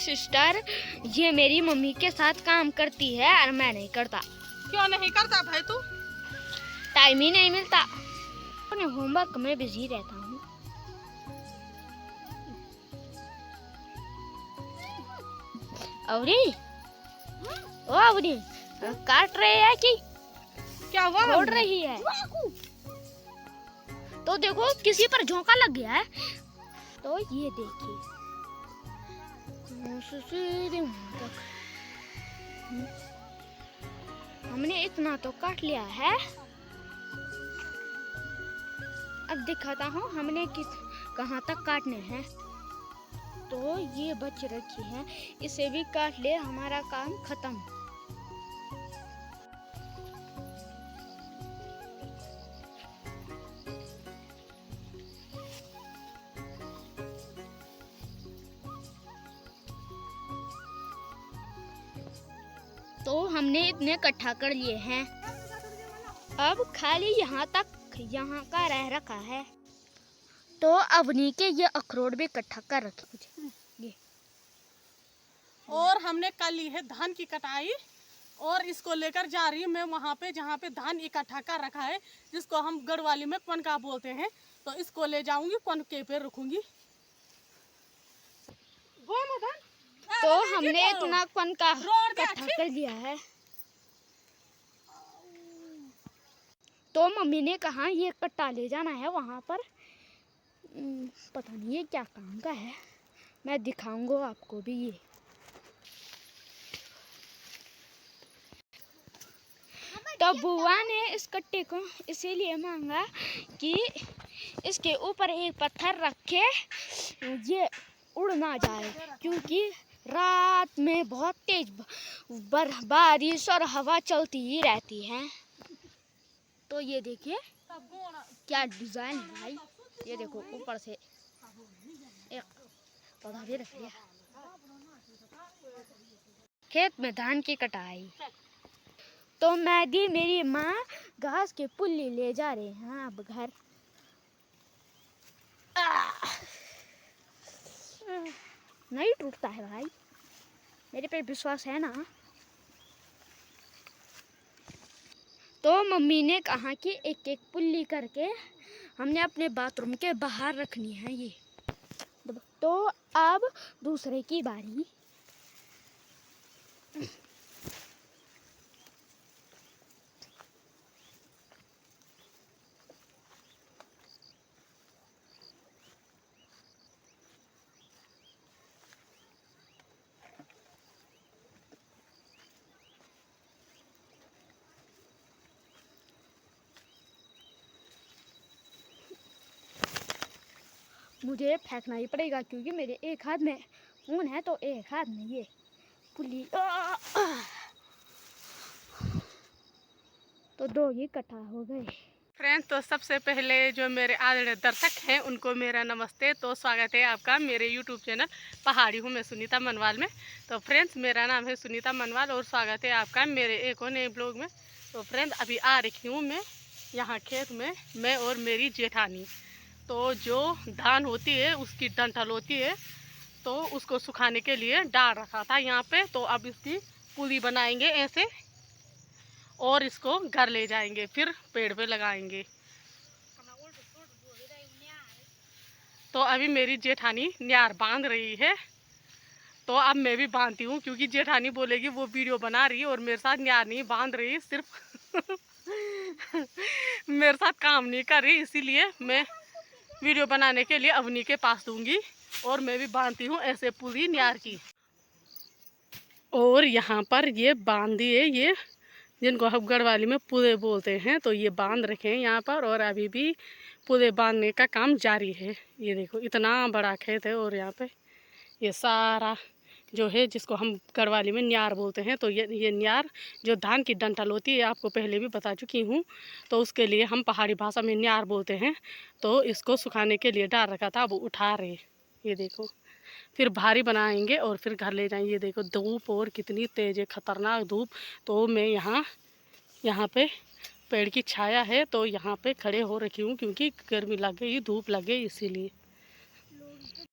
Sister, ये मेरी mummy के साथ काम करती है और मैं नहीं करता। क्यों नहीं करता भाई तू? टाइम ही नहीं मिलता। अपने होमवर्क में बिजी रहता हूँ। अवरी, ओ अवरी, काट रहे हैं कि क्या हुआ? तोड़ रही है। तो देखो किसी पर झोंका लग गया है। तो ये देखिए, हमने इतना तो काट लिया है। अब दिखाता हूँ हमने कहाँ तक काटने हैं। तो ये बच रखी है, इसे भी काट ले, हमारा काम खत्म। तो हमने इतने इकट्ठा कर लिए हैं। अब खाली यहाँ का रह रखा है। तो अवनी के ये अखरोट भी इकट्ठा कर रखे मुझे ये। और हमने कल ली है धान की कटाई और इसको लेकर जा रही हूँ मैं वहाँ पे जहाँ पे धान इकट्ठा कर रखा है, जिसको हम गढ़वाली में पनका बोलते हैं। तो इसको ले जाऊंगी, पनके पे रखूंगी। तो हमने इतना पनका इकट्ठा कर लिया है। तो मम्मी ने कहा ये कट्टा ले जाना है वहाँ पर। पता नहीं ये क्या काम का है, मैं दिखाऊंगा आपको भी। ये तो बुआ ने इस कट्टे को इसीलिए मांगा कि इसके ऊपर एक पत्थर रख के ये उड़ ना जाए, क्योंकि रात में बहुत तेज बारिश और हवा चलती ही रहती है। तो ये देखिए क्या डिजाइन है भाई। ये देखो ऊपर से एक पौधा भी रख लिया। खेत में धान की कटाई। तो मैदी मेरी माँ घास के पुल्ली ले जा रहे हैं अब घर। नहीं टूटता है भाई, मेरे पे विश्वास है ना। तो मम्मी ने कहा कि एक एक पुल्ली करके हमने अपने बाथरूम के बाहर रखनी है ये। तो अब दूसरे की बारी। मुझे फेंकना ही पड़ेगा क्योंकि मेरे एक हाथ में फोन है तो एक हाथ में ये पुली। तो दो ही इकट्ठा हो गए। फ्रेंड्स, तो सबसे पहले जो मेरे आदरणीय दर्शक हैं उनको मेरा नमस्ते। तो स्वागत है आपका मेरे यूट्यूब चैनल पहाड़ी हूँ मैं सुनीता मनवाल में। तो फ्रेंड्स, मेरा नाम है सुनीता मनवाल और स्वागत है आपका मेरे एक और नए ब्लॉग में। तो फ्रेंड्स, अभी आ रखी हूँ मैं यहाँ खेत में, मैं और मेरी जेठानी। तो जो धान होती है उसकी डंठल होती है, तो उसको सुखाने के लिए डाल रखा था यहाँ पे। तो अब इसकी पुली बनाएंगे ऐसे और इसको घर ले जाएंगे, फिर पेड़ पे लगाएंगे। तो अभी मेरी जेठानी न्यार बांध रही है, तो अब मैं भी बांधती हूँ, क्योंकि जेठानी बोलेगी वो वीडियो बना रही है और मेरे साथ न्यार नहीं बांध रही, सिर्फ मेरे साथ काम नहीं कर रही। इसीलिए मैं वीडियो बनाने के लिए अवनी के पास दूंगी और मैं भी बांधती हूँ ऐसे पूरी न्यार की। और यहाँ पर ये बांधी है, ये जिनको हम गढ़वाली में पुदे बोलते हैं, तो ये बांध रखे हैं यहाँ पर और अभी भी पुदे बांधने का काम जारी है। ये देखो इतना बड़ा खेत है और यहाँ पे ये सारा जो है जिसको हम गढ़वाली में न्यार बोलते हैं, तो ये न्यार जो धान की डंठल होती है, आपको पहले भी बता चुकी हूँ। तो उसके लिए हम पहाड़ी भाषा में न्यार बोलते हैं। तो इसको सुखाने के लिए डाल रखा था, अब उठा रहे। ये देखो फिर भारी बनाएंगे और फिर घर ले जाएंगे। ये देखो धूप और कितनी तेज़ है, खतरनाक धूप। तो मैं यहाँ पे पेड़ की छाया है तो यहाँ पे खड़े हो रखी हूँ, क्योंकि गर्मी लग गई, धूप लग गई इसीलिए।